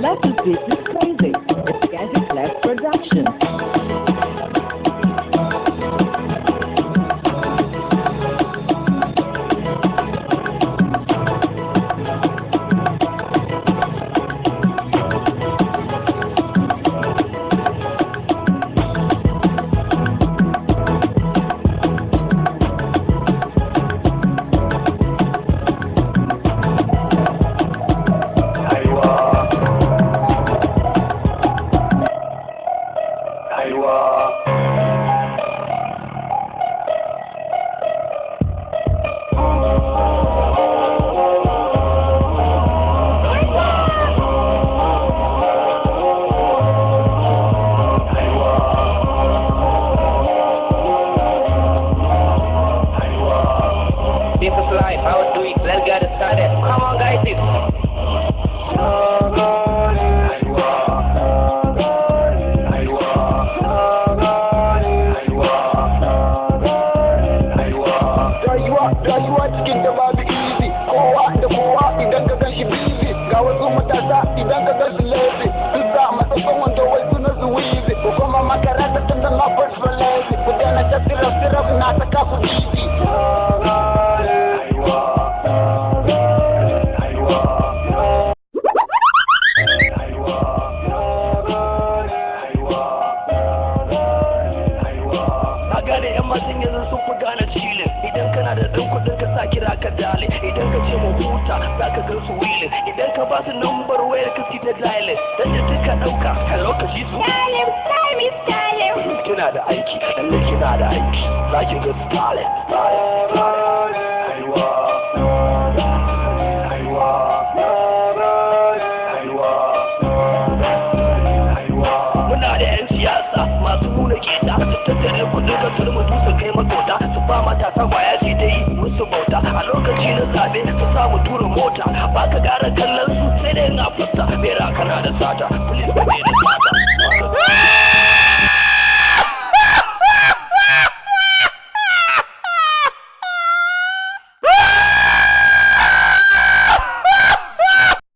Left is this is crazy. It's Gadget Left Production. This is life, how do it? Let's get it started. Come on, guys. Rayuwa cikin da babu easy, kowa da kowa idan ka ganshi busy, ga wasu matasa idan ka gansu lazy, duk da matsatsan wanda wai suna su wheezy, ko kuma makaranta tun da na first for lazy, ku dana ta siraf na ta kasu easy. Sun yanzu sun fi gane cilin idan kana da ɗan kuɗin ka sa kira ka dale idan ka ce mu huta za ka gan su wilin idan ka ba su nambar wayar ka si ta dialing dan da duka ɗauka a lokaci su kina da aiki lalle kina da aiki za ki ga su talent muna da 'yan siyasa masu nuna keta su tattare kudin ka turmutu su kai makota su ba matasa kwaya su ta yi musu bauta a lokaci na zabe su samu tura mota ba ka gara kallon su sai dai na fusta mera kana da sata police da sata